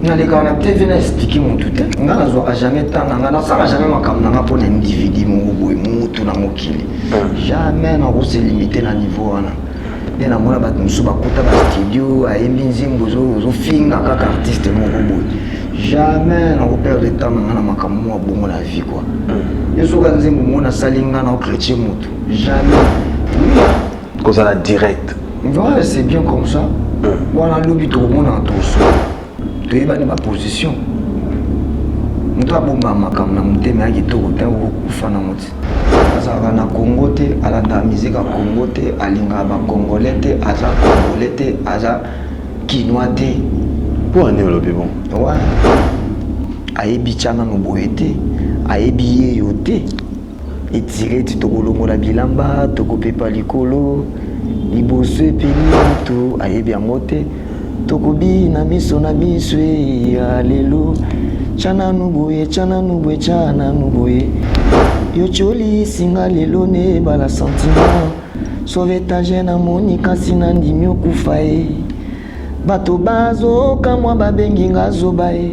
Les gars, on a peut-être expliqué mon tout. On a jamais tant, on a jamais ma pour un individu, mon tout dans mon kili. Jamais on s'est limité à niveau. Et on a battu sur ma studio, à Eminzim, aux films, à chaque artiste, jamais on a perdu de temps dans la vie. Je suis organisé pour mon salinga dans chrétien. Jamais. Cause à la direct. Voilà, c'est bien comme ça. Voilà, l'objet tout le monde en tous. Tu es ma position. Je suis bon, je suis na Congo te alanda musique à Congo te alinga ba congolais te aza congolais te aza kinois te pour un le bon ouais ayebi chana no boete ayebi ye yote etiré ti tokolongo la bilamba tokopepa likolo liboso epeli to ayebi yango te tokobi na miso ya lelo chana nuboye chana nuboye yo choli singa lelo ne bala sentiment sauvetage na monika sinandi myokufa e bato bazo kamwa babengi nga zoba e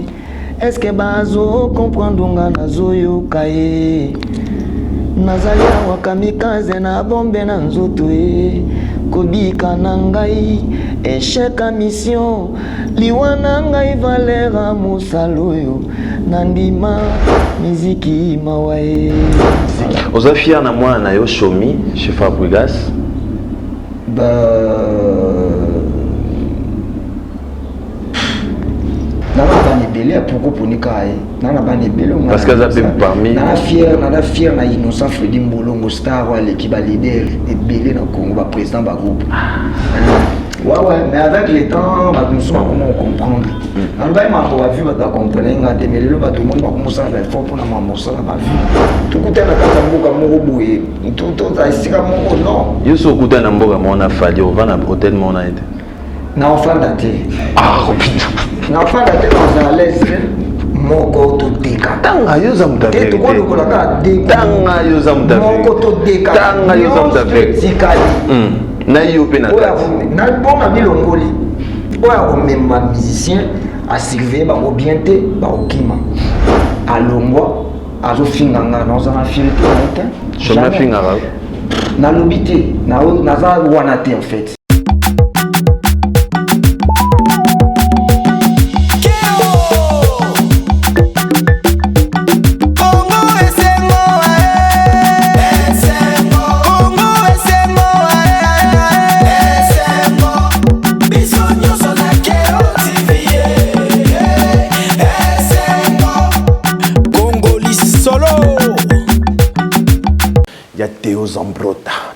eske bazo comprendre nga nazoyoka e nazali awa kamikaze na bombe na nzoto e kobika na ngai échec à mission liwana ngai valera mosaloyo nandima miziki mawae Ozafia na moi na yo shomi chez Fabrigas parce que ça peut parmi na fier na innocent Freddy Mbolongo star l'équipe leader et belé na Congo ba président ba groupe ouais mais avec le temps nous sommes comment comprendre on va m'a vu ba comprendre nga de mais le ba tout monde ba commencer à faire fort pour na maman ça na ba vie tout côté na kata mboka moko boye tout ça ici comme non yo so côté na mboka mona fali on va na hôtel mona été na enfant daté putain na enfant daté dans à l'aise moko to deka tanga yo za muta vérité tanga yo za muta vérité moko to deka tanga yo za muta vérité na yo pe na tati na bona bilongoli oya komema musicien a surveiller ba bien te ba okima alongwa azofinga nga na ozana filtre na te chemin finga na lobité na za wana te en fait.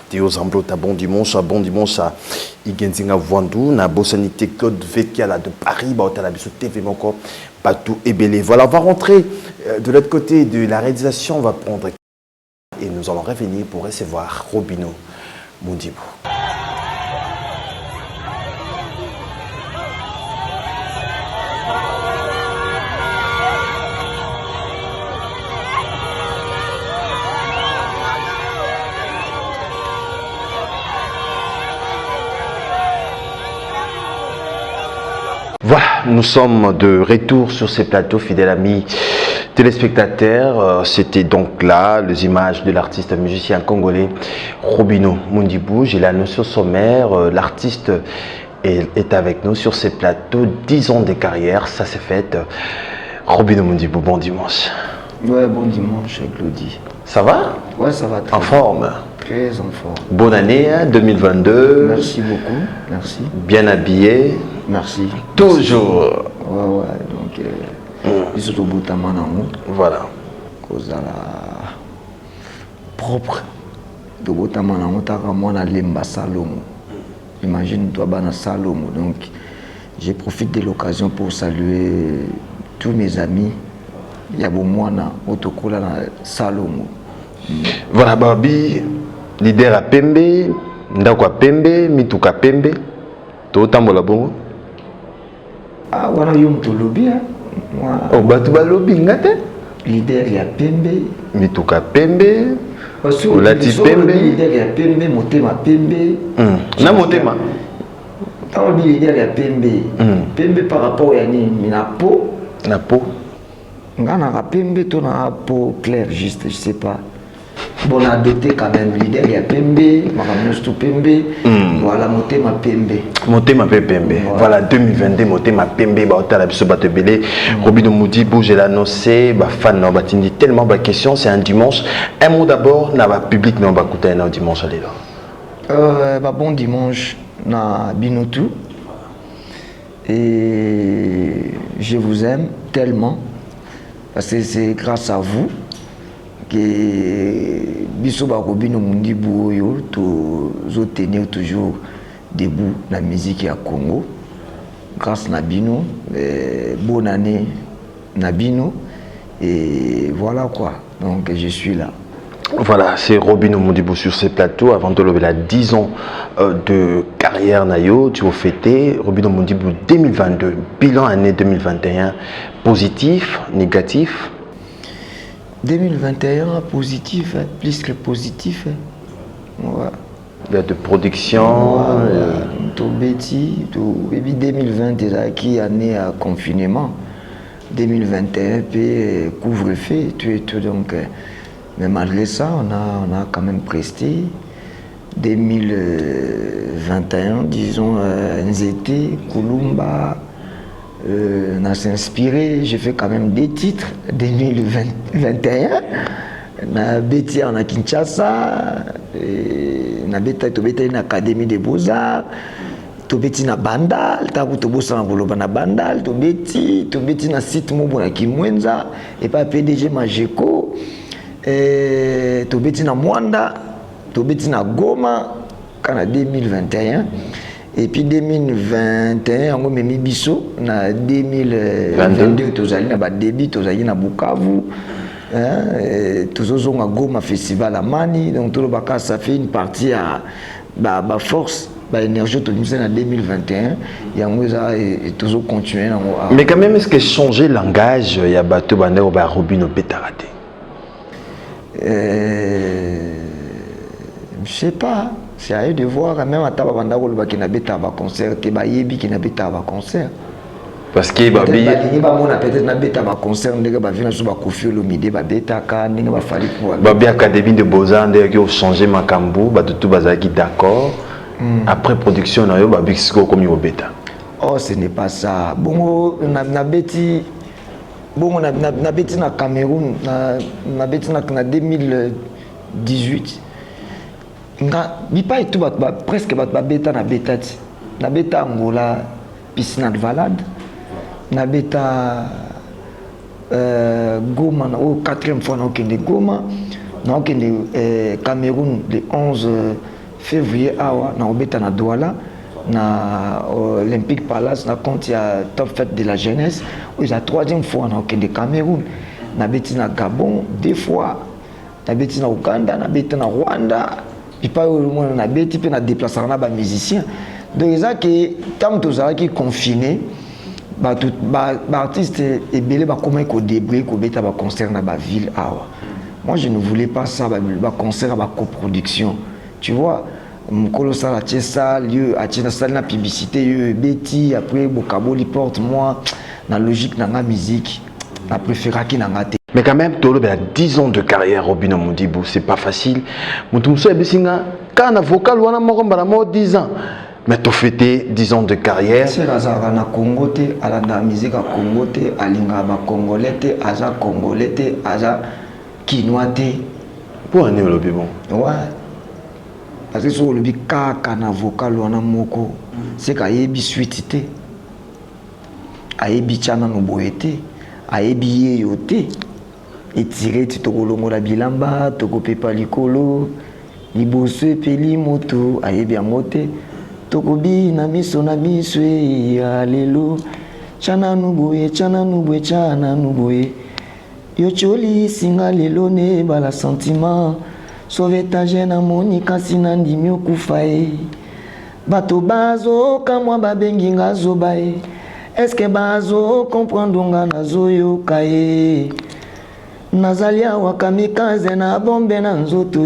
Théo Zambrota, bon dimanche à Igenzinga Vwandu, na Bossanité Code Vekiala de Paris, Baotalabiso TV Moko, Batou et Belé. Voilà, on va rentrer de l'autre côté de la réalisation, on va prendre et nous allons revenir pour recevoir Robino Mundibou. Voilà, nous sommes de retour sur ces plateaux, fidèles amis téléspectateurs. C'était donc là les images de l'artiste musicien congolais Robino Mundibou. J'ai l'annoncé au sommaire, l'artiste est avec nous sur ces plateaux. 10 ans de carrière, ça s'est fait. Robino Mundibou, bon dimanche. Ouais, bon dimanche, Claudie. Ça va? Ouais, ça va très en forme. Très en forme. Bonne année 2022. Merci beaucoup, merci. Bien habillé. Merci. Toujours. Ouais, donc, ils sont au bout de ta main. Voilà. Cause à la propre. De bout de ta main, on t'a ramené à l'Emba Salomo. Imagine, toi, Bana Salomo. Donc, je profite de l'occasion pour saluer tous mes amis. Il y a beaucoup de autocollants Salomo. Voilà, Babi, leader à Pembe, Ndako à Pembe, Mituka Pembe. Tout le bongo. Ah, voilà, yom to lobby. Oh, batu ba lobby ngate. Leader ya Pembe. Mituka Pembe. Olati Pembe. Leader ya Pembe, Motema Pembe. Na Motema. Quand on dit qu'il y a Pembe par rapport à la peau. La peau. On a Pembe, on a peau claire, juste, je sais pas. Bon, on a doté quand même l'idée, il y a Pembe, Maramustu Pembe, voilà, Motema Pembe. Motema Pembe, voilà, 2022, Motema Pembe, Baota la Biso Batebele, Robino Moudibou, j'ai annoncé, fan, Batindi, tellement de questions, c'est un dimanche. Un mot d'abord, n'a pas public, mais on va écouter un dimanche, allez là. Bon dimanche, na Binotou, et je vous aime tellement, parce que c'est grâce à vous que biso ba Robino Moudibou yo to tenir toujours debout la musique à Congo grâce à Bino, bonne année Nabino et voilà quoi, donc je suis là. Voilà, c'est Robino Moudibou sur ces plateaux. Avant de lever la 10 ans de carrière Nayo, tu as fêté Robino Moudibou 2022, bilan année 2021, positif, négatif? 2021 positif, plus que positif. Ouais. Il y a de production. Tout bêtis, tout. Et puis 2020 déjà qui année à confinement. 2021 puis couvre-feu, tout donc. Mais malgré ça, on a quand même presté. 2021, disons, Nzete, Kulumba. On a s'inspiré, j'ai fait quand même des titres 2021. On a bêti en Kinshasa, on a bêti une académie des beaux-arts, on a bêti na Bandal, on a bêti na Bandal, on a bêti na site Mobo na Kimwenza, et pas PDG Majeko, on a bêti na Mwanda, on a bêti na Goma, en 2021. Et puis 2021, on a mis Bisso, na 2022, tozali na ba débit, tozali na Bukavu, tozozonga à Goma Festival à Mani, donc tout le baka ça fait une partie à force, énergie autonomisée en 2021, et on a toujours continué. Mais quand même, est-ce que changer le langage, il y a bateau bané ou Robino Bétaraté? Je sais pas. C'est à eux de voir, même à Tababanda qui n'a pas de concert, qui n'a pas de concert. Parce que peut-être n'a pas de concert, on a Babi Académie de Beaux-Arts, qui a changé ma cambou, tout bazaki d'accord. Après production, on a Babi comme il bêta. Oh, ce n'est pas ça. Bon, on a bêti. Bon, on a bêti na Cameroun, on a bêti na 2018. Bipa tout presque bêta na bêta Angola piscine de Valade na bêta Goma au 4e fois na okende Goma na okende Cameroun le 11 février awa na bêta na Douala na Olympique Palace na compte ya top fête de la jeunesse où la 3e fois na okende Cameroun na bêta na Gabon 2 fois na bêta na Uganda na bêta na Rwanda. Et pas au moins on a bêti puis on a déplacé un musicien. Donc ça que tant que ça qui confiné, tout artiste et belé comment il débrouiller qu'on bêta ba concert dans la ville awa. Moi je ne voulais pas ça ba concert ba coproduction. Tu vois, mkolo ça la ça lieu a tina salle na publicité bêti après bokaboli porte moi dans logique dans la musique, la préféré qui n'a raté. Mais quand même, tu as 10 ans de carrière, Robino Moudibou, c'est pas facile. Moutoumso et Bessinga, quand on a vocal, on a mort 10 ans. Mais tu as fêté 10 ans de carrière. C'est la Zarana Congo, à la musique à Congo, à l'Ingaba Congolais, à la Congolais, à la Kinois. Pour un évoluer bon. Ouais. Parce que sur le bika, quand on a vocal, on a moko, c'est qu'il y a des suites. Il y a des chana no boété, il y a des yoté. Et tiré tu toko la bilamba toko pepa likolo liboso peli moto ayebi amote toko bi na miso alelo chana nuboye yo choli singa lelo ne bala sentiment sauvetage na monika sinandi miokufa bato bazo kamwa babengi ngazo bae est-ce que bazo comprendre nga nazo yoka Nazalia wakamikaze na bombe na nzoto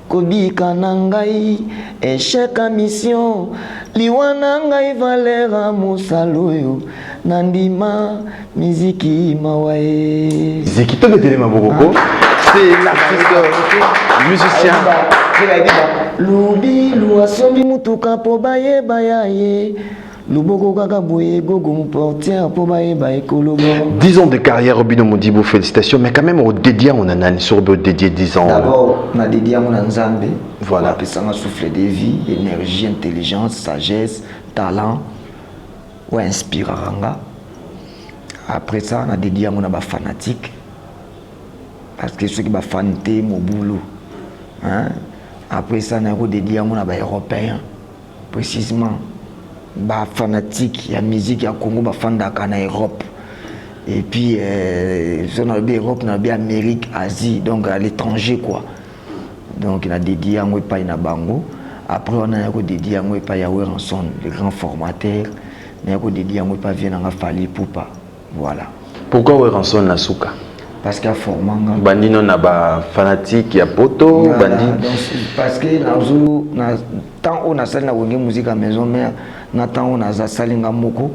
kobika na ngai échec à mission liwa na ngai valera mosalo yo nandima miziki mawae Ziki to betele maboko c'est l'artiste musicien lubi luasombi mutuka po baye bayaye luboko kaka boye gogo portière po baye baye kolobo 10 ans de carrière Robino Modibo, félicitations, mais quand même au dédié on en a sur le dédié 10 ans. D'abord on a dédié à mon Nzambe. Voilà. Puis ça m'a soufflé de vie, énergie, intelligence, sagesse, talent ou inspiraranga. Après ça on a dédié à mon fanatique parce que ceux qui ba fanité mon boulot. Hein? Après ça on a dédié à mon européen précisément. Bah fanatique, il y a musique, il y a Congo, bah fan en Europe. Et puis, on a bien Europe, on a bien Amérique, Asie, donc à l'étranger quoi. Donc il a dédié à moi pas une bango. Après on a dédié à moi pas Yahweh Ranson, le grand formateur. On a dédié à moi pas vient en Fali Poupa. Voilà. Pourquoi Yahweh Ranson na souka? Parce qu'il y a formant. Bandi non na ba fanatique ya poto, bandi. Parce que tant on a ça na wenge musique à maison mère, na tant on a ça salinga moko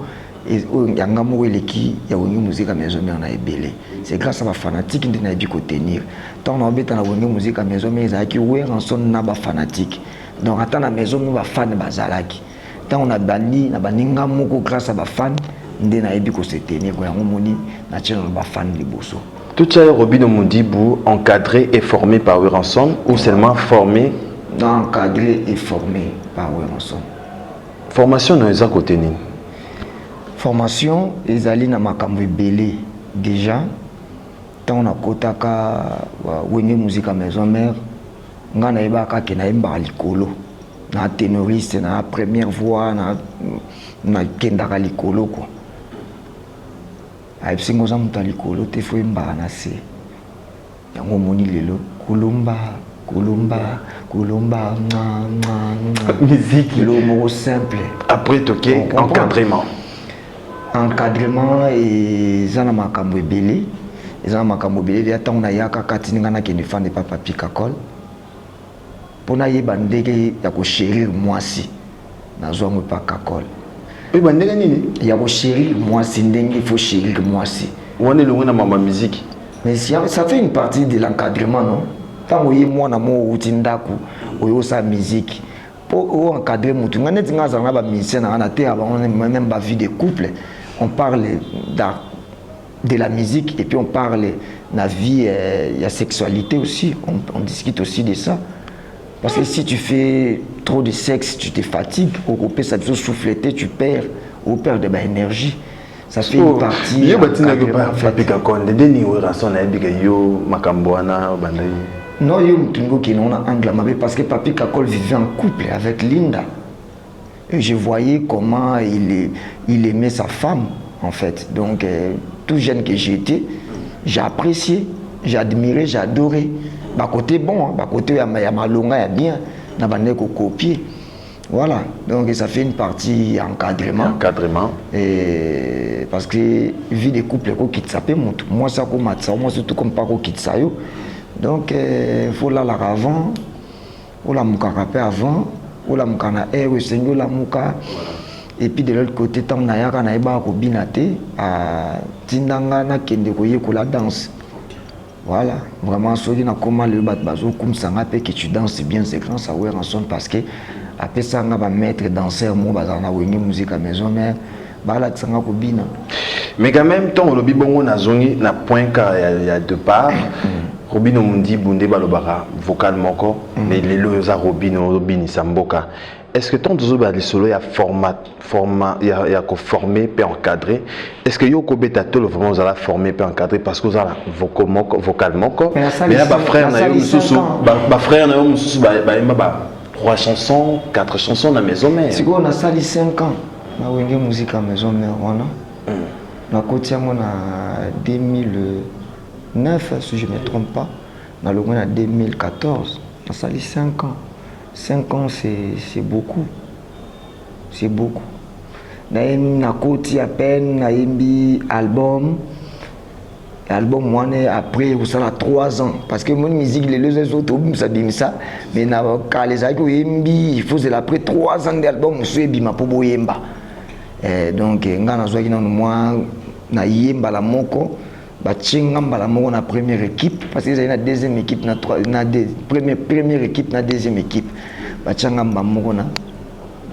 et yanga moko eleki ya wenge musique à maison mère na ebele. C'est grâce à ma fanatique qui n'a pas tenir. Tant on a bêta na wenge musique à maison mère, ça qui ouais rançon na ba fanatique. Donc attends la maison nous ba fan bazalaki. Tant on a bandi na baninga moko grâce à ba fan ndena ebi ko se tenir ko yango moni na channel ba fan liboso. Tout ça, Robino Modibo, encadré et formé par Weranson ou seulement formé? Non, encadré et formé par Weranson. Formation dans les côté ni? Formation, les alliés na makambo belé déjà. Tant on a kotaka wenge musique à maison mère, ngana ebaka ke na emba likolo. Na ténoriste na première voix na kendaka likolo quoi. Aïpsingo za muta likolo te fo mba na se yango moni lelo kulumba musique le mot simple après toqué encadrement et zana makambo ebele ezana makambo ebele ya tango na yaka katininga na kende fande papa pikakol pona yeba ndenge ya ko chérir mwasi na zo mo pa kakol. Oui, il y a chérir moi, c'est il faut chérir moi aussi. On est loin de ma musique. Mais ça fait une partie de l'encadrement, non? Tant que moi, na mo outindaku, oyo sa musique. Pour encadrer mon tout, on est dans un musicien, on a même pas vie de couple. On parle de la musique et puis on parle de la vie, il y a sexualité aussi. On discute aussi de ça. Parce que si tu fais trop de sexe, tu te fatigues, au coupé ça te fait souffleter, tu perds, ou perds de l'énergie. Ça fait une partie. Non, parce que Papi Kakol vivait en couple avec Linda. Et je voyais comment il aimait sa femme, en fait. Donc, tout jeune que j'étais, j'ai apprécié, j'ai admiré, j'ai adoré. Bah côté bon, bah côté ya malonga ya bien, na bande ko copier. Voilà, donc ça fait une partie encadrement. Encadrement. Et parce que vie de couple ko kitsape mutu. Moi ça ko matsa, moi surtout comme pas ko kitsayo. Donc faut la avant, ou la mukarape avant, ou la mukana ou sengo la muka. Et puis de l'autre côté tant na yaka na eba ko binate a tindanga na kende ko yeko la danse. Voilà, vraiment, si tu as comment le bateau comme ça, que tu danses bien, c'est grand, ça Weranson parce que après ça, on va mettre danseur, moi, on a une musique à maison, mais voilà, ça va bien. Mais quand même, tant le bibon na zongi na point car il y a deux parts. Robino Mundi Bundé Balobara vocalement quoi, mais les loza Robino Samboka. Est-ce que tant de les solo y a il y a formé puis encadré? Est-ce que yoko beta tout le vraiment vous formé puis encadré parce que vous avez vocalement quoi? Mais là frère na yo mususu, ba frère na yo mususu ba 3 chansons, 4 chansons dans maison mère. Si on a sali 5 ans, na wenge musique à maison mère wana. Na kotia mo na 2009 si je ne me trompe pas. Na longo na 2014, na sali 5 ans. 5 ans, c'est beaucoup. C'est beaucoup. Na côté à peine, na album. album moi après ça a 3 ans parce que mon musique les autres ça bimisa mais na quand les aïko yembi il faut c'est après 3 ans d'album so bima po boyemba donc ngana zo kina moi na yemba la moko ba tchinga mbala moko na première équipe parce que ils na deuxième équipe na première équipe na deuxième équipe ba tchinga mbala moko na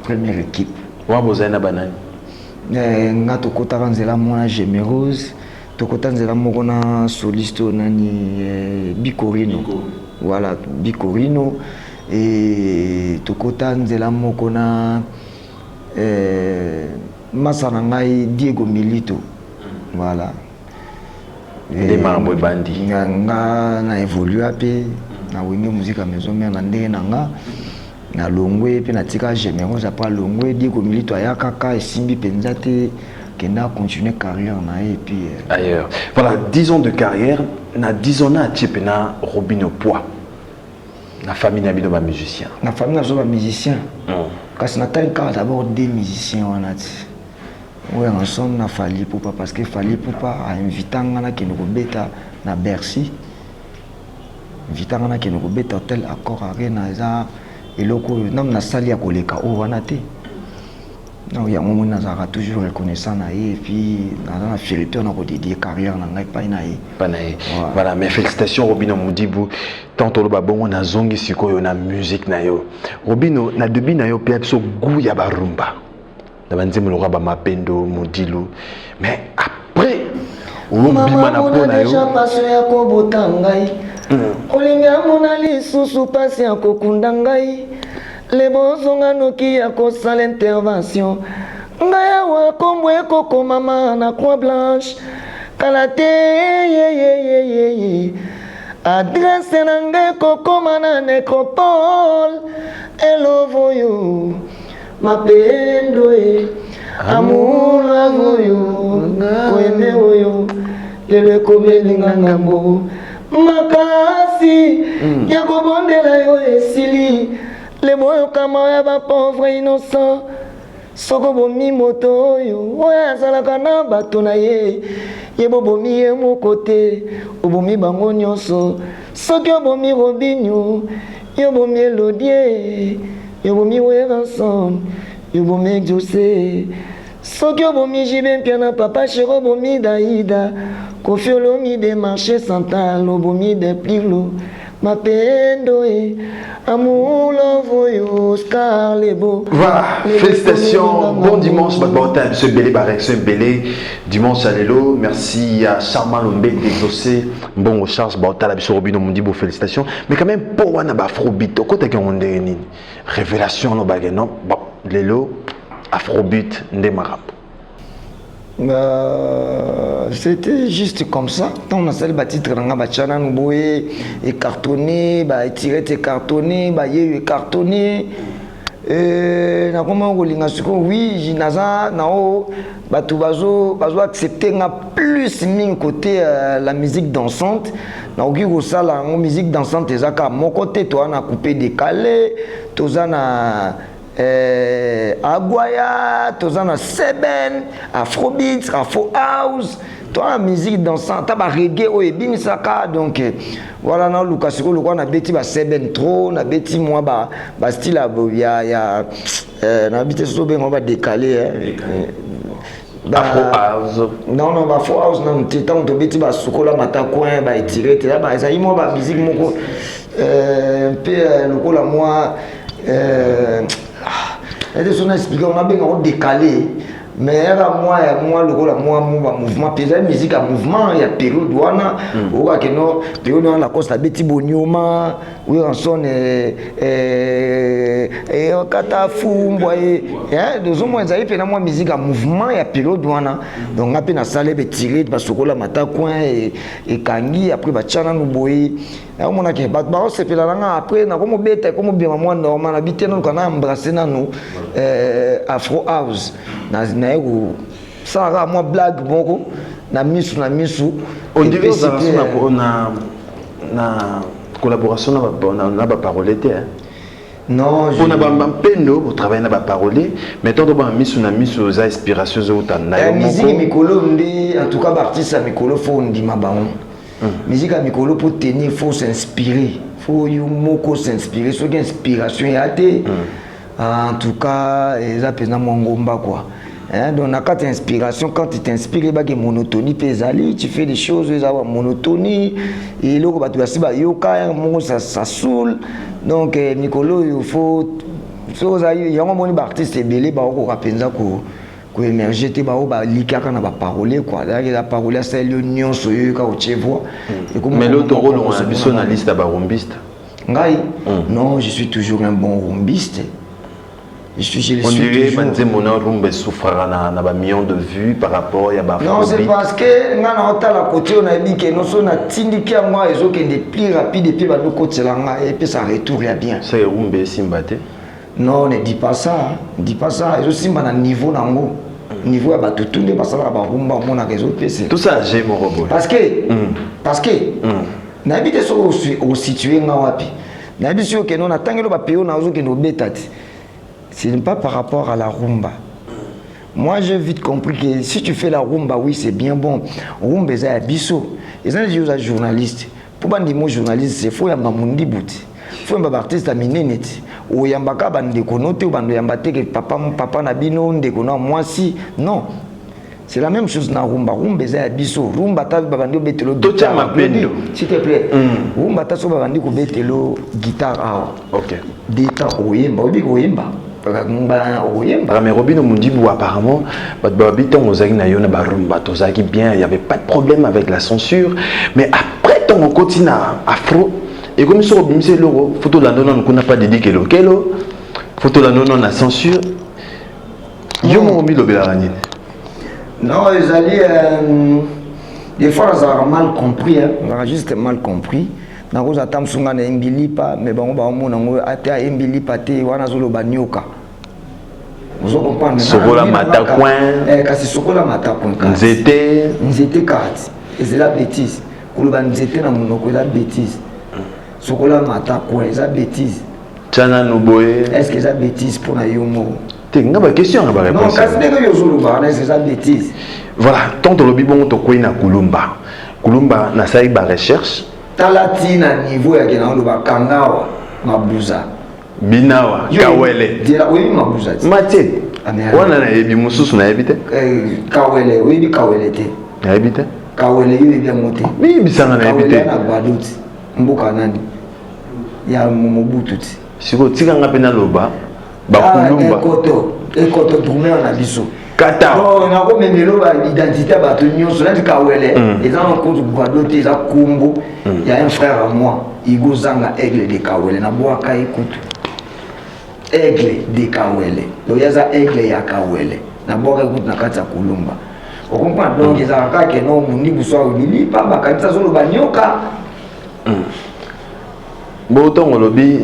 première équipe wa bozana banani ngato kota kanzela mona Gémérose tokota nzela moko na soliste nani Bicorino voilà Bicorino et tokota nzela moko na masana ngai Diego Milito voilà des marabouts bandi nga na évolue pe na wenge musique à maison mère na ndenge nanga na longwe pe na tika Gémérose après longwe Diego Milito aya kaka esimbi penza te Kena continuer carrière et puis ailleurs. Voilà, 10 ans de carrière, na 10 ans na Tchepena Robino Poids. La famille n'a pas musicien. La famille n'a pas musicien. Parce que n'a d'abord des musiciens on a dit. Oui, ensemble na Fally Ipupa parce que Fally Ipupa a invité ngana qui nous beta na Bercy. Invité ngana qui nous beta hôtel Accor Arena za eloko nam na sali ya koleka o wana te. Non, il y a un moment où on a toujours reconnaissant et puis dans la fierté on a dédié carrière dans pas naïe. Voilà, mais félicitations Robino Moudibou. Tant le babon on a zongi siko on a musique na yo. Robino na debi na yo pe so goût ya barumba. Na banze mo ba mapendo modilo. Mais après on bima na po na yo. Déjà passé ya ko botangai. Olinga mona lisusu pasi ya kokunda ngai. Les bons ont anoki à cause de l'intervention. Ngaya wa komwe koko mama na croix blanche. Kalate adresse nange koko mana nécropole. Hello voyo mapendo amour voyo koyeme voyo lele kobelinga ngambo makasi ya kobondela yo esili. Les mots comme un pauvre innocent, soko bomi moto yo, oya salaka na bato na ye, ye bobomi ye mo côté, obomi bango nyonso, soki obomi Robinho, yo bomi Elodie, yo bomi Weranson, yo bomi José, soki obomi Jiben Piana papa chéro obomi Daïda, Kofi Olomi des marchés central, obomi des plilo. Mapendo amour voyo Oscar Lebo. Voilà, félicitations, bon dimanche, ce belé barré, ce belé dimanche à l'élo. Merci à Charma Lombe d'exaucer. Bon, Charles Bautala, Bissou Robino Mondibo, félicitations. Mais quand même, pour Wana Afrobeat, côté qu'on a révélation, no bagano, bon, l'élo, Afrobeat, Ndemarap. C'était juste comme ça. On a celle bâtie tranga bachana nous boé et cartonné, bah étiré et cartonné, bah yé cartonné. Na comment on linga suko oui, jinaza nao bah tout bazo accepter nga plus min côté la musique dansante. Na ogi ko ça la musique dansante ezaka mon côté toi na coupé décalé, toza na Aguaya, tozana Seben, Afrobeat, Afro House, toi la musique dansante, t'as reggae au ebimisaka donc voilà na Lucasiko le on a beti ba Seben trop, na beti moi ba style ya na beti so ben on va décaler Afro House. Non, Afro House non, t'étant to beti ba sukola mata coin ba étiré, t'es ba ça y moi ba musique moko un peu le la moi et de son expliqué, on a bien décalé. Mais moi, le mouvement, puis la musique à mouvement, il y a période où on a, période où on a la costa Betty Bonyoma, où on sonne et Katafou, deux hommes, ils avaient fait la musique à mouvement, il y a période où on a, donc on a pu na salle tiré, parce que la mata coin et Kangi, après Bachana nous boy. On a dit, c'est fait la après, on a comme bête, comme bien moi normal, habité nous, on a embrassé nous Afro House. Ça a moi blague beaucoup na misu au début on a collaboration na ba parole était Non, on a pendo au travail na ba parolier mais tant ba misu na misu aux inspirations au tana musique mikolo ndé en tout cas artiste à mikolo faut ndima bango musique à mikolo pour tenir faut s'inspirer faut yumoko s'inspirer so inspiration ya té en tout cas ça pesa mongomba quoi. Hein, donc, quand tu inspiration, quand tu t'inspires, il y a une monotonie, tu fais des choses, il y a une monotonie, et là, ça saoule. Donc, Nicolo, il faut. Il y a un artiste belé, il y a un émerger, il y a un parole, quoi. La parole, c'est l'union, c'est mais l'autre rôle, on a vu sur la liste de rumbiste. Non, je suis toujours un bon rumbiste. On dirait que mon rumba souffre à millions de vues par rapport à non, c'est parce que nous avons la côté on a dit que nous sommes tindiki à moi et que des plus rapides et puis nous côté et puis ça retourne bien. C'est rumba simbate. Non, ne dis pas ça, ne dis pas ça. Et simba na niveau nango. Niveau à tout le monde parce que la rumba on a réseau PC. Tout ça j'ai mon robot. Parce que n'habite sur au situé ngawapi. N'habite sur que nous attendons le papier on a que nous bétati. Ce n'est pas par rapport à la rumba. Moi, j'ai vite compris que si tu fais la rumba, oui, c'est bien bon. Rumba, c'est un biseau. Et ça, je suis journaliste. Pour dire que journaliste, c'est faux, il y a un mundi bout. Il faut un artiste à minénet. Ou il y a un baka bande konote ou bande yambate que papa na bino ndekona moi si non. C'est la même chose dans rumba. Rumba, c'est un biseau. Rumba, ta bande betelo. S'il te plaît. Rumba, ta so bande ko betelo guitare. OK. Dita oyemba, obi oyemba. Mais Robin Mundibu apparemment, il n'y avait pas de problème avec la censure. Mais après, on continue à afro. Et comme sur Robin, c'est l'euro. Photo la non, on n'a pas dédié que l'eau. Photo la non, on a censure. Yo m'ont mis le bélarani. Non, ils allaient. Des fois, on a mal compris. On a juste mal compris. Na koza tamsunga na imbilipa mais bango ba mona ngo ata imbilipa te wana zolo banyoka vous comprenez sokola mata coin kasi sokola mata coin nzete carte et c'est la bêtise koloba nzete na monoko la bêtise sokola mata coin ça bêtise tana no boye est-ce que ça bêtise pour na yomo te ngaba question ngaba réponse non kasi ndenge yo zolo ba c'est ça bêtise voilà tant le bibon to koina kulumba na sai ba recherche talatina niveau ya kena ndo bakangawa mabuza binawa kawele dira oui mabuza matie wana na yebi mususu na yebite kawele oui bi kawele te na yebite kawele yebi bien monté oui bisanga na yebite na baduti mbuka nani ya mobutu ti siko tika ngape na loba bakulumba ekoto tourner na biso kata non na ko memelo ba identité ba to nyonso na kawele et dans le compte badote za kumbu il y a un frère à moi Igo Zanga aigle de kawele na boaka ekutu aigle de kawele donc il y a ça aigle ya kawele na boaka ekutu na kati ya kulumba on comprend donc ils a ka ke no mundi buswa ulili pa ba kanisa solo banyoka bo tongo lobi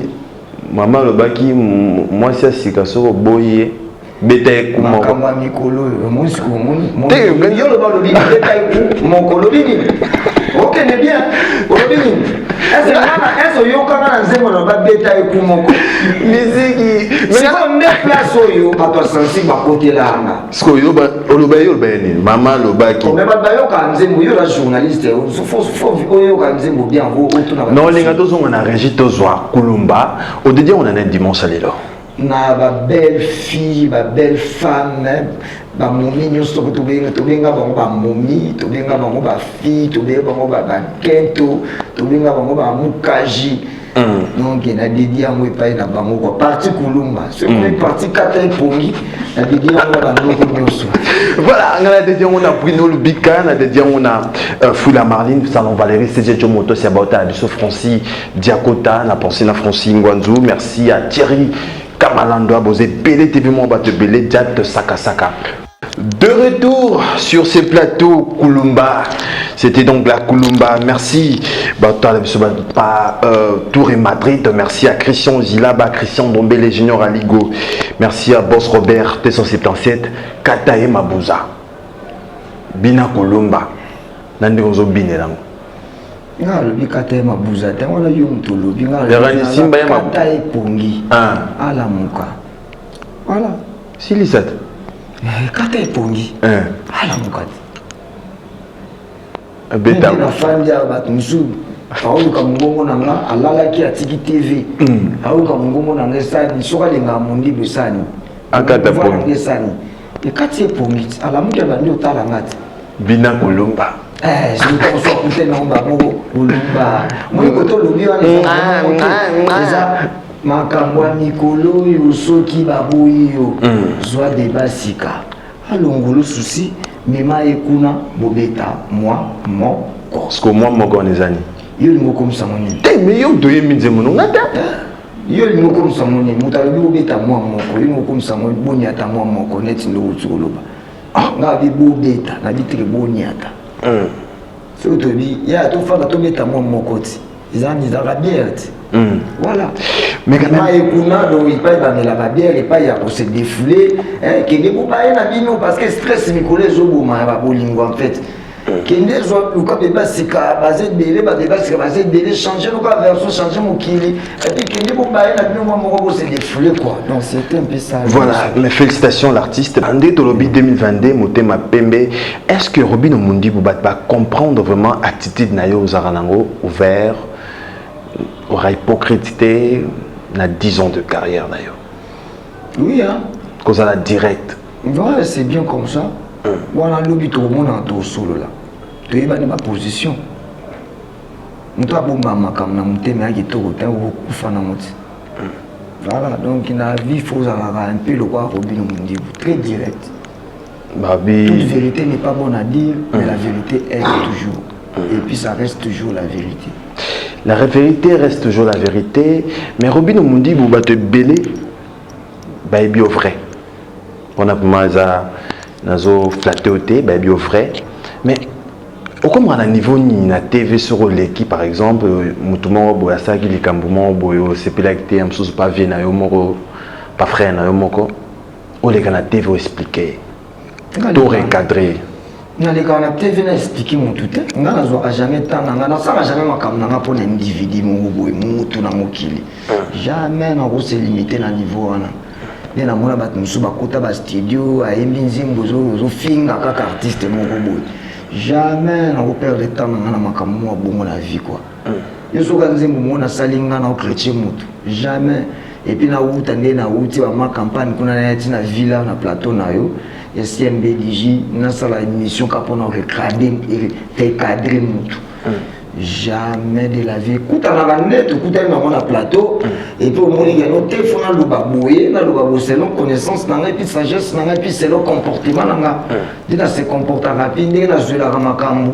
mama lobaki moi ça sika soko boye bete kuma kama mikolo musiku mon te yo lo ba lobi bete mon kolobini OK n'est bien kolobini est-ce yo kama na nzembo na ba beta ekumoko musique mais comme ne place yo ba to sensible ba côté là nga sko yo ba ni mama lobaki mais ba yo ka nzembo yo la journaliste faut yo ka nzembo bien vo autour na non linga tozonga na régie tozwa kulumba au dédié on en a dimanche à l'élo na ba belle fille ba belle femme ba momi nyonso tobenga bango ba momi tobenga bango ba fille tobenga bango ba kento tobenga bango ba mukaji donc na dédié yango epai na bango quoi parti kulumba c'est une partie kata epongi na dédié yango ba noko nyonso voilà on a dédié on a Bruno Lubika on a dédié on a Fula Marline Salon Valérie CJ Moto Siabota Biso Francis Diakota na pensé na Francis Ngwanzu merci à Thierry Kamalando Bosé Belé TV mon batte Belé Diat Saka. De retour sur ces plateaux Kulumba, c'était donc la Kulumba. Merci Tour et Madrid. Merci à Christian Zilaba, Christian Dombele Junior Aligo. Merci à Boss Robert T177, Katae Mabuza. Bina Kulumba. Nandi Ozo Binelang. nga lobi kata ma buza te wala yo mto lobi nga Verani simba ya kata e pongi ala muka voilà silisat kata e pongi ala muka beta na fandi ya bat musu auluka mungongo nanga alalaki atiki TV auluka mungongo nanga sani soka lenga mundi besani akata pongi sani e kati e pongi ala muka bandi otala ngati bina kolomba je ne pense pas que tu n'as pas Olumba. Moi, quand on l'oublie, on est makamwa mikolo yo soki baboyi yo zwa débat sika alongolo souci mema ekuna bobeta moi parce que moi moko nezani yo lingo comme ça moni te mais yo doye minze monongata yo lingo comme ça moni mutalobi bobeta moi moko yo lingo comme ça moni boniata moi moko net ndo tsoloba nga bi bobeta na bitike boniata c'est tout dit il y a tout faire tout mettre moi mokoti ils ont la bière voilà mais quand même ekuna donc il pas dans la bière et pas il y a pour se défouler que ne peut pas na bino parce que stress mikole zoboma ba bolingo en fait kende zo luka beba sika basé belé ba débat sika basé belé changer luka version changer mokili et puis kende peut pas na bino moi moko se défouler quoi donc c'était un peu ça voilà mais félicitations l'artiste Andé Tolobi 2022 Motema Pembe est-ce que Robin Omundi va comprendre vraiment attitude na yo zaranango ouvert aura hypocrité na 10 ans de carrière na yo oui hein cause à la direct voilà c'est bien comme ça voilà lobby tout le monde en tout solo là tu es dans ma position muto abomba makam na mutema yaki to ko kufa na muti voilà donc il a vie faut un peu le quoi Robin Omundi très direct babi toute vérité n'est pas bonne à dire mais la vérité est toujours et puis ça reste toujours la vérité. La vérité reste toujours la vérité, mais Robin Omundi vous battez belé, bah bien vrai. On a pas ça, nazo flatté au thé, bah bien vrai. Mais au comment à niveau ni na TV sur l'équipe par exemple, mutumo boya ça qui les cambumo boyo c'est pelacté am sous pas vient na yo moko pas frère na yo moko. O les kana TV expliquer. Tout recadrer. Nga les gars, on a peut-être venu expliquer mon tout. Nga n'a jamais temps, nga n'a jamais makam nga pour l'individu mon boy, mon tout na mokili. Jamais n'a se limiter na niveau wana. Bien na mona bat musu bakota ba studio, a embinzi mbozo zo finga kaka artiste mon boy. Jamais n'a perdre de temps nga na makam mo bongo la vie quoi. Yeso ka nzembo mona salinga na chrétien mutu. Jamais. Et puis na uta ndé na uti ba ma campagne kuna na tina villa na plateau na yo. Et CMBDJ, nous avons la émission qui a recadré tout. Jamais de la vie. Écoute, on a net, écoute, on a un plateau. Et puis, on a un téléphone, on a le baboué, on a le baboué, c'est leur connaissance, et puis sagesse, et puis c'est leur comportement. Dès que c'est comportement rapide, dès que c'est la ramakamou.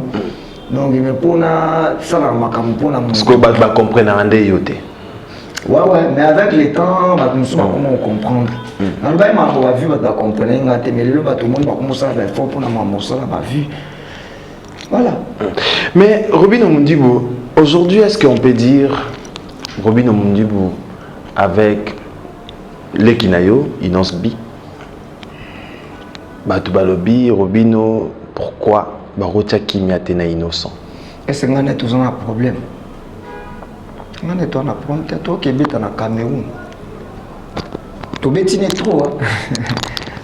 Donc, il me faut ça la ramakamou. Est-ce que vous comprenez un des yoté? Ouais, mais avec le temps, nous sommes comment comprendre. Dans le bail, on va vu, on va comprendre, mais le tout le monde va commencer à faire fort pour nous ça, on va vu. Voilà. Mais Robin Omundi, aujourd'hui, est-ce qu'on peut dire, Robin Omundi, avec les Kinayo, Inosbi, Batubalobi, Robino, pourquoi Barotia Kimia Tena innocent? Est-ce qu'on a tous un problème? On est en apprendre, toi qui es en Cameroun. Tu es trop.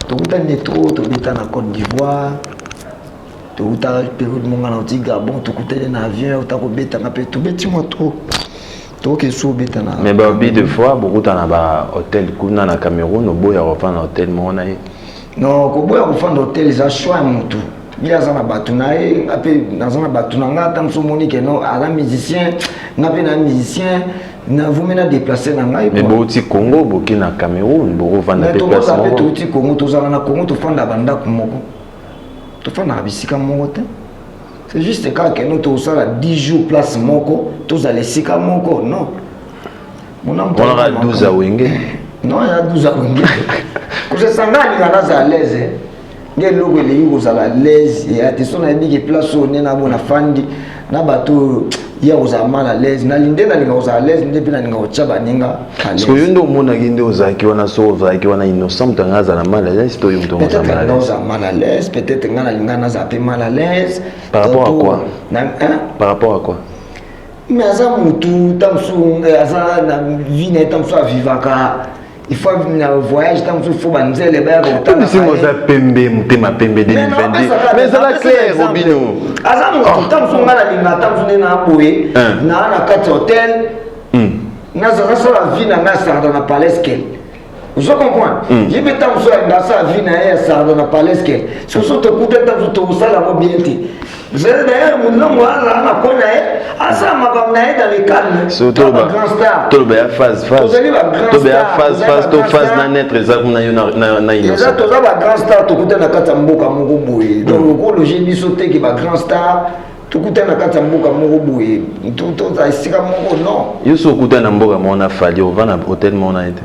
Tu es trop, tu es en Côte d'Ivoire. Tu es en Pérou de Mongan, tu es Gabon, tu es en avion, tu es en Pérou, tu es trop. Tu es sous bête. Mais Babi, des fois, beaucoup de hôtel Kuna na Cameroun, au bout, il y a un hôtel Monaï. Non, au bout, il y a un hôtel, il y a un choix. Il y a un batunaï, dans un batunanga, tant que monique non, à la musicien, n'a pas un musicien, n'a vous mené à déplacer dans la. Mais beaucoup Congo, beaucoup na Cameroun, beaucoup vont à déplacer. Mais tout le Congo, tout ça na Congo, tout fan la banda kumoko, tout fan la bisika moko. C'est juste quand que nous tous ça 10 jours place moko, tous à l'esika moko, non. On aura 12 à Wenge. Non, il y a 12 à Wenge. Quand je sens là, il y a à l'aise. Les logos les yeux aux à l'aise et attention à dire que place au nena bona fandi na bateau il y a aux mal à l'aise na linde na linga aux à l'aise ndé na linga ochaba ninga parce que yondo mona ginde aux aki wana sauve aki wana innocent tangaza na mal à l'aise to yondo peut-être mal à l'aise peut-être ngana linga na zappé mal à l'aise par rapport à quoi par rapport à quoi mais aza mutu tamsu aza na vie na tamsu avivaka il faut na voyage tamsu faut banzele ba ko tala si moza pembe mutema pembe 2022 mais ça la clair Robino aza mutu tamsu ngala linga tamsu na boye na kati hotel na za la vie na ngasa dans la palesque. Je comprends. Je vais tamsu na sa vie na ya sa dans la palesque. Si vous te coûtez tamsu to sala mobilité. Vous avez d'ailleurs mon nom à connaître, à ça m'a ramené dans les calmes. Surtout le grand star. Tout le phase. Tout le phase na naître ça na innocent. Déjà tout ça va grand star tout côté na katamboka moko boye. Donc le loger bisoté qui va grand star tout côté na katamboka moko boye. Tout ça ici comme moko non. Yo so côté na mboka mona fali au van hôtel mona été.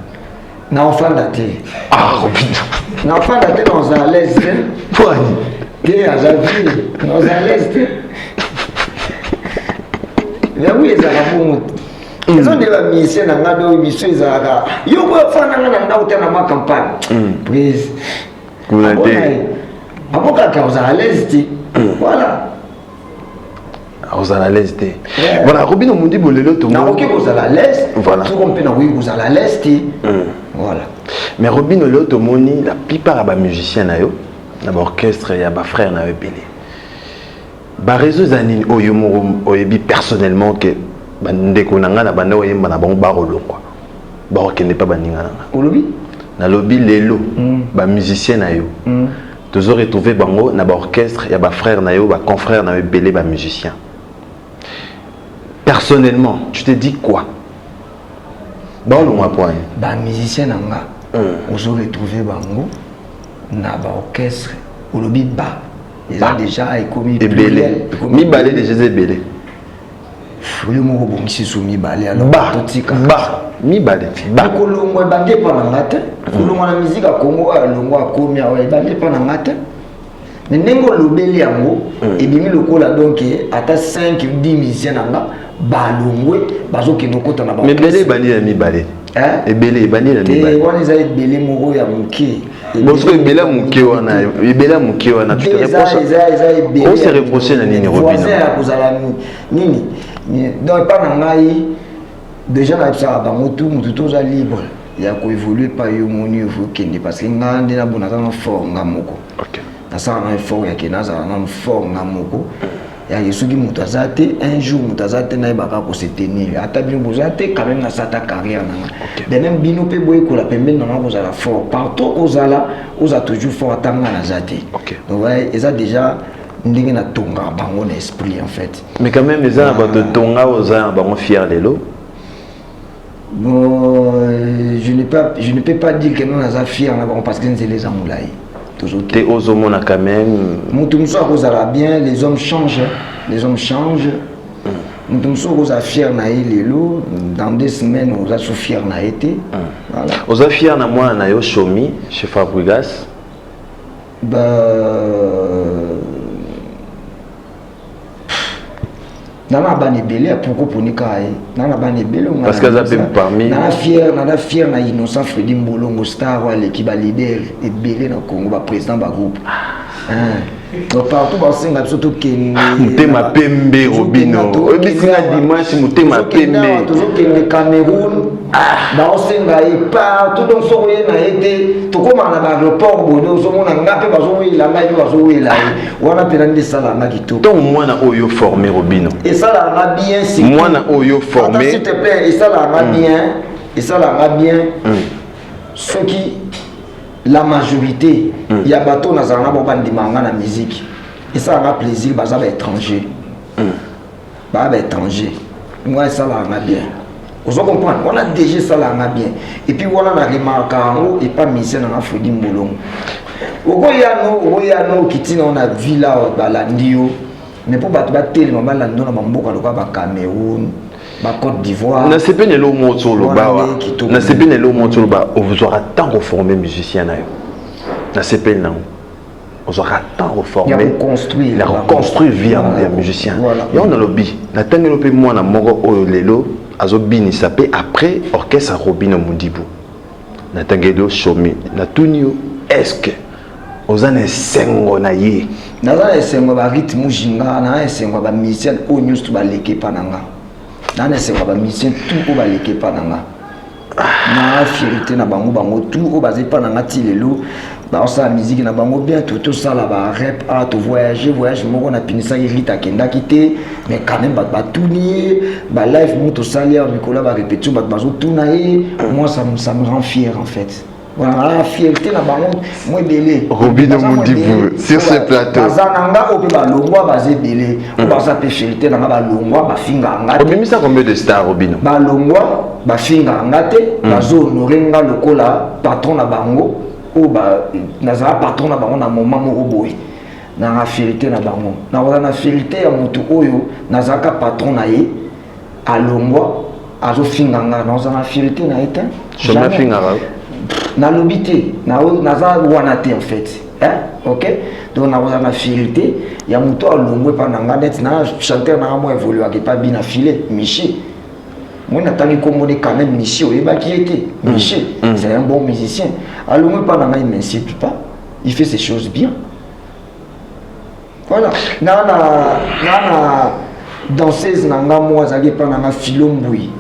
Na enfant daté. Ah Robino. Na enfant daté dans un l'aise. Toi. Et à la vie, dans un l'est. Mais oui, ça va pour moi. Ils ont de la mission dans la mission. Ils ont fait une campagne. Prise. Vous avez dit. Avant qu'on à l'est. Voilà. Vous allez à l'est. Voilà, Robino Mundi Bolelo tout le monde. Ok, vous allez à l'est. Voilà. Tout compris, oui, vous allez à l'est. Voilà. Mais Robino Lelo tout le monde, la plupart des musiciens, l'orchestre et les frères na belé ba réseau zanine oyomoro oyebi personnellement que bandeko nanga na banda oyemba na bango ba rolongwa ba okende pa baninga nanga olobi na lobi lelo ba musicien na yo toujours retrouver bango na ba orchestre et ba frères na yo ba confrères na belé ba musicien. Personnellement tu te dis quoi ba olongwa point ba musicien nanga ozo retrouver bango na ba orchestre olobi ba ils ont déjà écomi belé mi balé déjà belé le moko bongisi so mi balé alors totika ba mi balé ba kolongwa bande pa na ngata kolongwa na musique ya Congo alongwa akomi awa bande pa na ngata mais nengo lobeli yango ebimi lokola donc ata 5 ou 10 musiciens nanga balongwe bazokende kota na ba mais belé bani na mi balé ebele bani na mi balé wana eza ebele moko ya moke. Parce que Bela Mouké wana tu te reproches. On s'est reproché na nini Robino. Nini. Donc pas na ngai déjà na ça ba mutu toza libre. Ya ko évoluer pas yo moni faut kende parce que ngande na bona na fort ngamoko. OK. Na ça na fort ya kenaza na fort ngamoko. Ya yesuki mutazate un jour mutazate na baka ko se tenir ata bino bozate quand même na sata carrière na mais même bino pe boye ko la pembe na ko za fort partout ozala oza toujours fort atanga na zate. Donc ouais eza déjà ndenge na tonga bango na esprit en fait. Mais quand même les gens de tonga oza bango fier lelo. Bon je ne peux pas dire que nous na fier na bango parce que c'est les amoulai. T'es aux hommes quand même. Moutoumso a bien, les hommes changent. Les hommes changent. Moutoumso a fier na lelo. Dans 2 semaines, on a fier na été. Voilà. On a fier na moi na yo Chomi chez Fabregas. Nana bani belé pourquoi pour ni kai nana bani belé parce que ça peut parmi nana fier na innocent Freddy Mbolongo star wa l'équipe leader et belé na Congo ba président ba groupe donc partout ba singa surtout kende mutema pembe Robino obisinga dimanche mutema pembe toujours kende Cameroun ba osinga et partout donc so ye na été to koma na ba aéroport bono so mona ngape ba zo wi la ngai ba zo wi la wana pela ndi sala na kito donc moi na oyo formé Robino et ça la bien c'est moi na oyo formé s'il te plaît et ça la bien et ça la bien ceux qui la majorité il y a bateau na zana bo bandimanga na musique et ça a plaisir ba za ba étranger ba étranger moi ça la bien vous comprenez on a déjà ça la bien et puis voilà na remarque et pas mission na Freddy Mbolongo okoyano kitina on a vu là balandio mais pour battre tellement balando na mboka loka ba Cameroun ba Côte d'Ivoire na sepene lo moto lo ba na sepene lo moto lo ba vous aura tant reformer musicien na yo na sepene na vous aura tant reformer la reconstruire via musicien et on a lobby na tangelo pe moi na moko o lelo azobini sapé après orchestre Robino Mundibu na tangelo Chomi na tunio est-ce que ozana sengo na ye naza sengo ba rythme jinga na sengo ba musicien o news to ba leke pananga nana c'est ba mission tout au baleke pa nanga na fierté na bango tout au basé pa nanga ti lelo ba sa musique na bango bien tout ça là ba rap à to voyage moko na pinisa rita kenda kité mais quand même ba tout nier ba live moto salia Nicolas ba répétition ba bazo tout naé moi ça me rend fier en fait. Voilà la fierté na bango moi belé Robino Mundibu sur ce plateau bazananga ope ba longwa bazé belé o ba sa fierté na ba longwa ba finga ngate o ça combien de stars Robino ba longwa ba finga ngate bazo honorenga lokola patron na bango o ba nazara patron na bango na moment moko boye na la fierté na bango na fierté ya mutu oyo nazaka patron na ye alongwa azo finga ngana na fierté na eta jamais finga na lobité na za wana te en fait hein OK donc na la fierté ya mutu alongwe pa nanga net na chanteur na mo évoluer ke pas bien affilé Michi moi n'attendais comme quand même Michi oyeba qui était Michi c'est un bon musicien alongwe pa nanga il m'insiste pas il fait ses choses bien voilà nana danseuse nanga moi zaki pa nanga Filombui.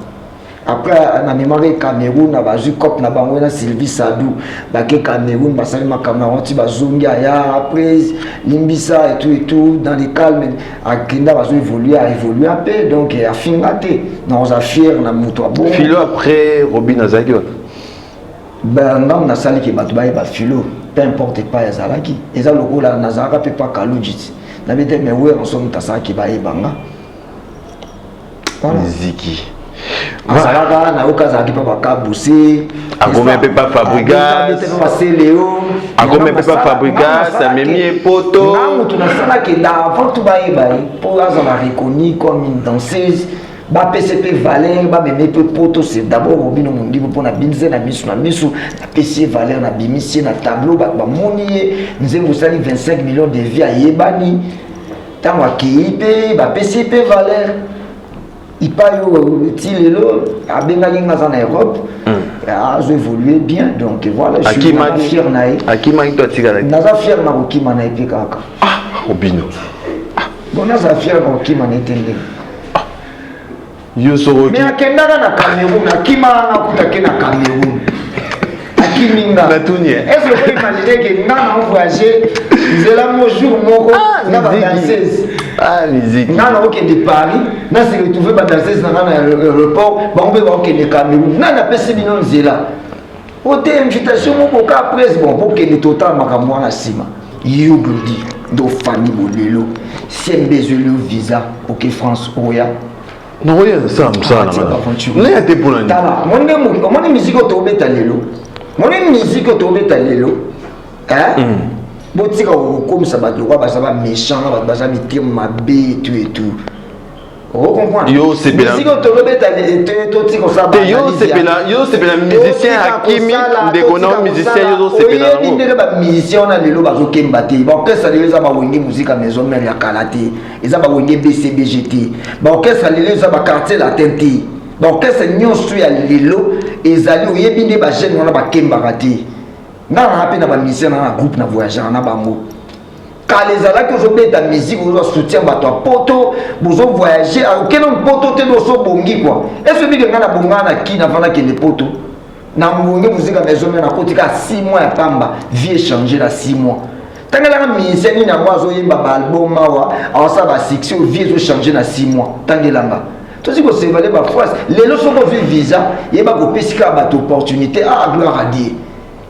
Après na mémoire Cameroun na bazu cop na bango na Sylvie Sadou baké Cameroun basali makamna onti bazongi ya après limbisa et tout dans les calmes akenda bazo évoluer un peu donc a fingaté na on a fier na muto bon Philo après Robin Azaki ben ngam na sali ke batu ba Philo peu importe pas ezalaki eza lokola nazaka pe pa kalujiti na bete mais ouais on somme tasa ki ba ebanga voilà Ziki Azalaka na okaza ki papa kabusé agome pe pa Fabrigas agome pe pa Fabrigas ça memi poto ngamu tunasala ke da avant tout baye pour azala reconnu comme une danseuse ba PCP Valère ba meme pe poto c'est d'abord Robino Mundibu pour na binze na misu na PCP Valère na bimisi na tableau ba moni nzembo sali 25 millions de vies à yebani tanwa kipe ba PCP Valère il parle au Tilelo, à Bengalinga en Europe, a évolué bien, donc voilà, je suis fier naï. À qui m'a dit toi Tigala? Naza fier na ko kima na epekaka. Ah, Robino. Bon naza fier na ko kima na etende. Yo soro. Mais akendaka na Cameroun, akima na kutake na Cameroun. Akiminga. Na tunie. Est-ce que vous imaginez que nga na voyager, zela mo jour moko na ba danseuse. Ah, musique. Nana ok de Paris, na se retrouver ba danseuse na l'aéroport, ba on peut ok de Cameroun. Nana pesi bino nzela. Ote invitation moko ka presse bon pour que le total makamwa na sima. You glodi do famille bolelo. Sembezelo visa OK France oya. Non rien ça na. Ne ate pour la. Tala, mon musique to beta lelo. Mon musique to beta lelo. Hein? Botika comme ça va droit ça va méchant va ça mitir ma bé et tout on comprend yo c'est bien musique to beta to tiko ça yo c'est bien musicien Hakimi de kono musicien yo c'est bien on est ba musicien na lelo bazo kembate ba orchestre lelo za ba wenge musique à maison mère ya kalate eza ba wenge BCBGT ba orchestre lelo za ba quartier latin ti ba orchestre nyonso ya lelo ezali oyebi nde ba jeune wana ba kembaka te na rappelé na ba musicien na groupe na voyageur na bango quand les ala que je ta musique vous soutien ba toi poto vous voyager aucun homme poto te do so bongi quoi est-ce que ngana bonga na ki na vana ke le poto na mbonge musique à maison na kotika 6 mois ya pamba vie changer na 6 mois tangela na musicien ni na moi zo yemba ba album mawa awasa ba succès vie zo changer na 6 mois tangelanga tout ce que c'est valé ba France les leçons ko visa yeba ko pesika ba opportunité à gloire à Dieu.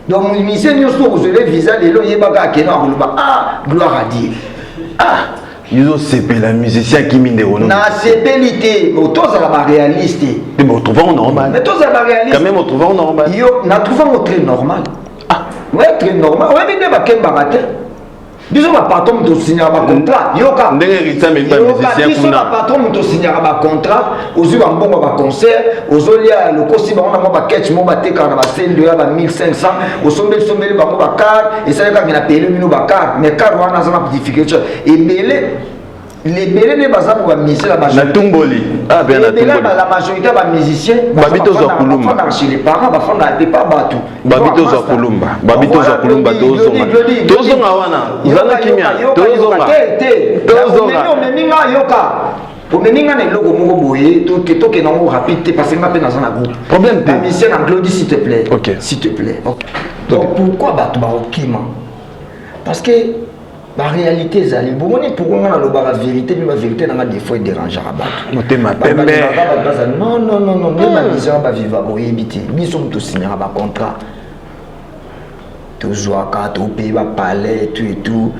Donc, le ministère nous sommes les visas de l'eau, il y a gloire à Dieu. Ah, ils ont CP la musicien qui mine des renoms. Na CP l'ité, mais tous à la réaliste. Mais on trouve en normal. Mais tous à la réaliste. Quand même on trouve en normal. Yo, na trouvé en très normal. Ah, ouais, très normal. Ouais, mais ne va qu'un baraté. Disons ma patron de signer un contrat. Yoka. Disons ma patron de signer un contrat. Aux yeux un bon concert. Aux yeux le costume on a un catch mon baté quand on a scène de 1500. Au sommet le bango bakar. Et ça quand il a payé le minu bakar. Mais car on a une difficulté. Et les belés ne basent pour miser la majorité. La tumboli. Ah bien la tumboli. La majorité des musiciens. Babito za kulumba. Chez les parents, bafon na pas batu. Babito za kulumba. Babito za kulumba tozonga. Tozonga wana. Uzana kimia. Tozonga. Tozonga. Yoka. omeninga na eloko moko boye toke nango rapide parce que nga mpe naza na groupe problème te mission na Glody s'il te plaît ok s'il te plaît okay. Donc pourquoi bato baokima parce que la réalité ezali bomoni pourquoi nga nalobaka vérité mais vérité nanga des fois dérangeaka bato motema pembe non non non non même ma mission baviva boyebi te biso moto signaka bacontrat tozwaka topaye bapalais et tout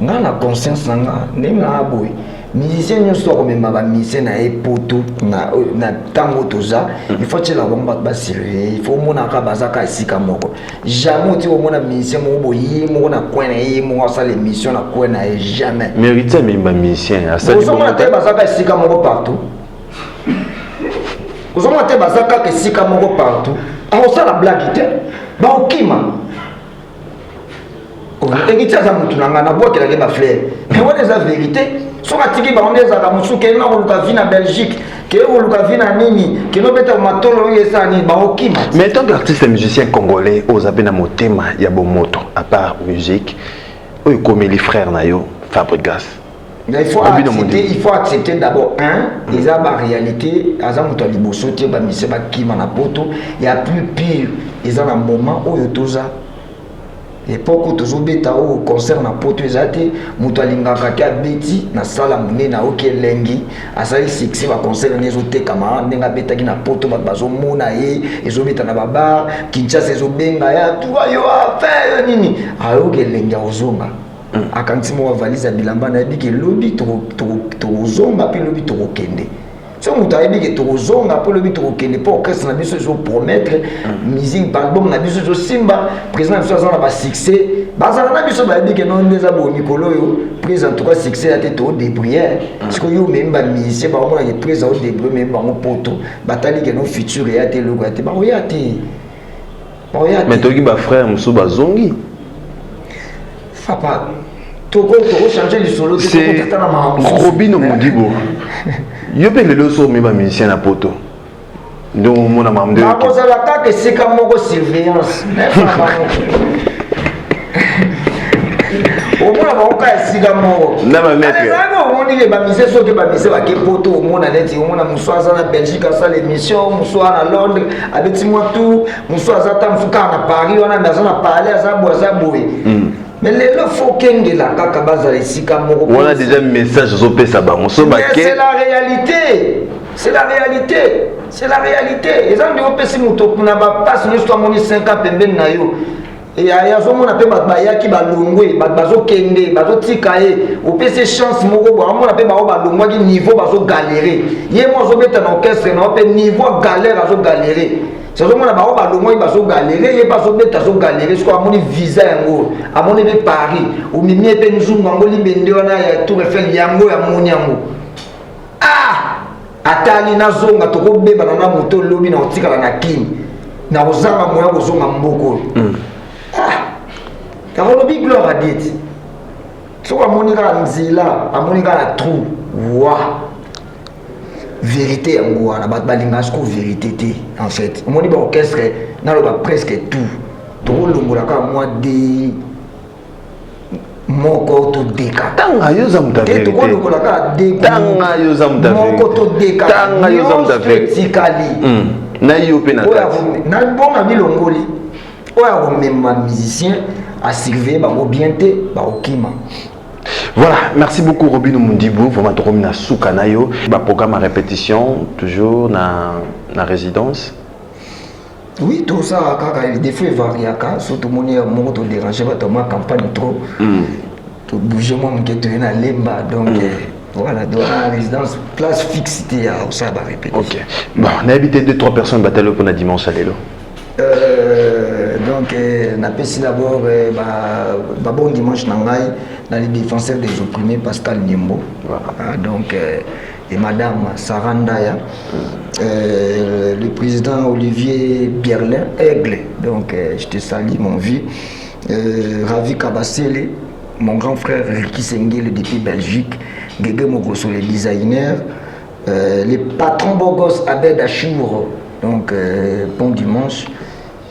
nga na conscience nanga ndenge nanga boye musicien nyonso akomema bamisien na ye poto na ntango toza il faut tiela bango bato basurveille il faut omonaka bazaka esika moko jamais oti omona musicien moko boye ye moko na coin na ye moko asala émission na coin na ye jamais mérite amemba musicien ozomona te bazaka esika moko partout ozomona te bazaka esika moko partout akosala blage te baokima ekiti aza mutu na nga nabwakelaki baflere mais wana eza vérité soki atiki bango nde ezalaka mosusu kende na koluka vi na belgique kende koluka vi na nini kende obeta matolo oyo esala nini baokima mais tant qu'artiste musicien congolais oza mpe na motema ya bomoto à part musique oyo ekomeli frère na yo Fabrigas il faut accepter d'abord eza baréalité aza moto ya liboso te bamise bakima na poto ya plus pire eza na moment oyo toza époque tozobeta au concert na poto ezate muto alingaka te abeti na sala monene aoki elengi asali succès ba concert nezotekama ndenge abetaki na poto bato bazomona ye ezobeta na babar Kinshasa ezobenga ya tuwa yo affaire nini aoki elengi ozonga akanisi mo valise ya bilamba na yebiki lobi tozonga pe lobi tokokende so mutu ayebiki tokozonga mpo lobi tokokende mpo orchestre na biso ezopromettre musique album na biso ezosimba président na biso aza na basuccès bazala na biso bayebiki no nde eza bomikolo oyo prise en tout cas succès ya te toodébrouillère sikoyo yo omemi bamusicien baomonaki prise aodébrouille omemi bango poto bataliki no future eya te eloko ya te baoya te mais toki bafrère mosusu bazongi papa tokochange lisolo c'est Robino Modibo yo mpe lelo so omemi bamusicien na poto nde omona mamde bakozala kaka esika moko surveillance omona baoka esika moko na bametre omoni bamise soki bamise bake poto omona neti omona mosu aza na belgique asala émission mosu aza na londres abeti mwa tour mosu aza ta mosu kaka na paris wana me aza na palais aza boye mais lelo faut kengela kaka bazala esika moko wana déjà message ozopesa bango so bake c'est la réalité c'est la réalité c'est la réalité eza nde opesi moto na bapasi nyonso amoni 5 ans pembeni na yo yazomona mpe bato bayaki balongwe bato bazokende bazotika ye opesi chance moko bo amona mpe bao balongwaki niveau bazogalere ye mo azobeta na orchestre na mpe niveau galère azogalere sozomona bao balongwaki bazogalere ye bazobeta azogalere siko amoni visa yango amoni mpe paris omimi mpe nzungu yango limbende wana ya tour eiffel yango yamoni yango atali nazonga tokobebana na moto lobi na otikala na kini na kozanga moya kozonga mboko kakolobi gloire adieti soko amoni kaka nzela amoni kaka na trou wa vérité yango wana bato balingaka siko vérité te en fait omoni baorchestre naloba presque tout tokolongola kaka mwa de moko to deka tanga yoza muta vérité tokolongola kaka deka tanga yoza muta vérité moko to deka tanga yoza muta vérité tikali na yo pe na tati na bonga bilongoli oya komema musicien à surveiller bango bien te baokima. Voilà, merci beaucoup Robino Modibo, vraiment trop na souka na yo, ba programme à répétition toujours na résidence. Oui, tout ça quand des fois variaka, surtout mon mot to déranger pas ma campagne trop. To bouger moi mon que na lemba donc voilà, dans la résidence place fixe ça va répéter. OK. Bon, on a habité 2-3 personnes bataille pour la dimanche à l'élo. Donc on a passé d'abord bon dimanche nangai dans les défenseurs des opprimés Pascal Niembo. Voilà. Donc et madame Sarandaya, le président Olivier Bierlin Aigle. Donc je te salue mon vieux. Ravi Kabasele, mon grand frère Ricky Sengel depuis Belgique, Gege Mogoso le designer, les patrons Bogos Abed Achour, donc bon dimanche.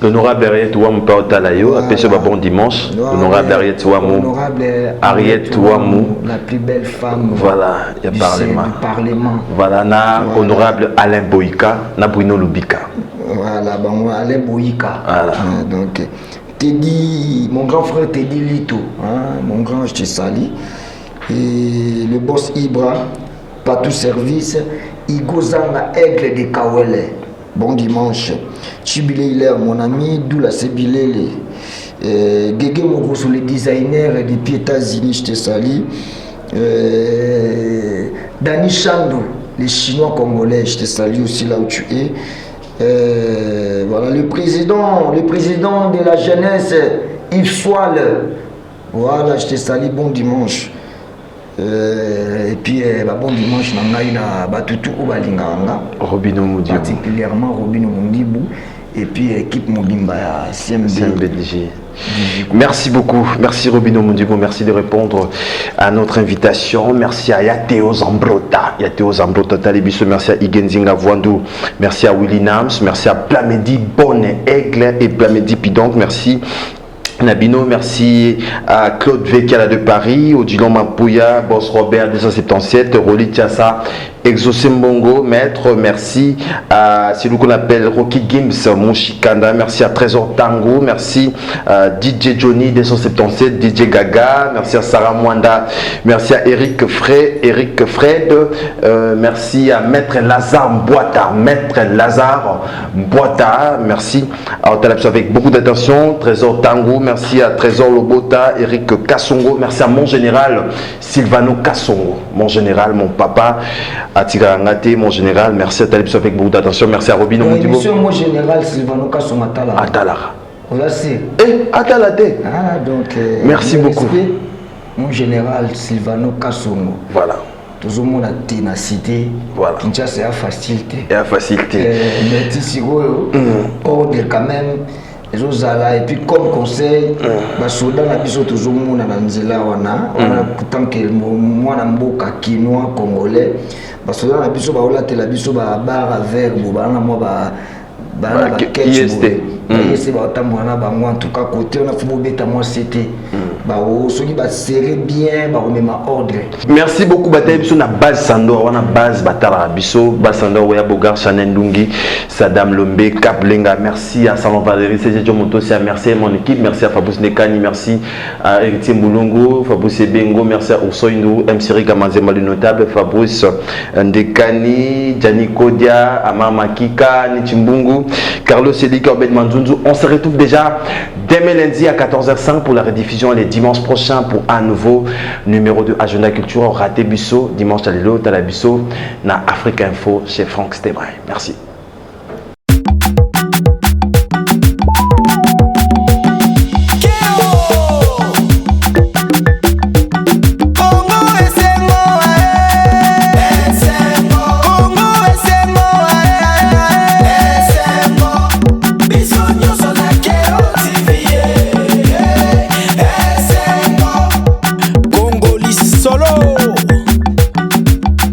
L'honorable Ariette Ouamou Paotalayo, appelé ce bon dimanche. L'honorable Ariette Ouamou. Ariette Ouamou. La plus belle femme. Voilà, il y a Parlement. Voilà, na honorable Alain Boïka, na Bruno Lubika. Voilà, bon, Alain Boïka. Voilà. Donc, Teddy, mon grand frère Teddy Lito, hein, mon grand, je te salue. Et le boss Ibra, pas tout service. Igozanga Aigle de Kawele. Bon dimanche. Chibile Hilaire, mon ami, Doula Sebilele. Gege Mogoso, le designer depuis États-Unis, je te salue. Dani Chandou, les Chinois congolais, je te salue aussi là où tu es. Voilà, le président de la jeunesse, Yves Soile. Voilà, je te salue, bon dimanche. Et puis, bon dimanche, na Batutu ou Balinganga. Robino Moudibou. Particulièrement Robino Moudibou. Et puis, équipe Mobimba, CMBDG. Merci beaucoup. Merci Robino Moudibou. Merci de répondre à notre invitation. Merci à Yateo Zambrota. Yateo Zambrota Talibiso. Merci à Igenzinga Voandou. Merci à Willy Nams. Merci à Plamedi Bonne Aigle et Plamedi Pidonk. Merci Nabino, merci à Claude Vekala de Paris, Odilon Mampouya, Boss Robert 277, Roli Tiassa, Exosimbongo, Maître, merci à celui qu'on appelle Rocky Gims, Monchikanda, merci à Trésor Tango, merci à DJ Johnny 277, DJ Gaga, merci à Sarah Mwanda, merci à Eric Fred, merci à Maître Lazare Mboata, merci à Otalapso avec beaucoup d'attention, Trésor Tango, merci à Trésor Lobota, Eric Kassongo, merci à mon général Sylvano Kassongo, mon général, mon papa, à Tigarangate, mon général, merci à Talipso avec beaucoup d'attention, merci à Robino Moutibo. Monsieur mon général Sylvano Kassongo Atalara. Voilà, c'est. Atalate. Ah, donc. Merci beaucoup. Respect, mon général Sylvano Kassongo. Voilà. Tout le monde a ténacité. Voilà. Kinshasa, c'est la facilité. Et la facilité. Mais si ordre quand même. Et puis comme conseil, soda na biso toujours mona na nzela wana tant que mwana mboka kinois congolais soda na biso ba olatela biso ba bar verbe ba na mo ba c'est ba tamwana ba moi en tout cas côté on a faut beta moi c'était soki ba serrer bien ba même ordre. Merci beaucoup Bataille biso na base Sandor wana base batala biso base Sandor ya Bogar Chanel Ndungi Sadam Lombe Cap Lenga, merci à Salon Valérie Cézio Motosi, merci à mon équipe, merci à Fabrice Nekani, merci à Héritier Moulongo, Fabrice Bengo, merci à Ursoindou, M. Siri Gamazema le notable, Fabrice Ndekani, Gianni Kodia, Amama Kika, Nichimbungu, Carlos Selika, Obed Manzunzu. On se retrouve déjà demain lundi à 14h05 pour la rediffusion les dimanches prochains pour un nouveau numéro de Agenda Culture. Raté Bisso, dimanche à l'Elo, Talabisso, na Afrique Info chez Franck Stebray. Merci.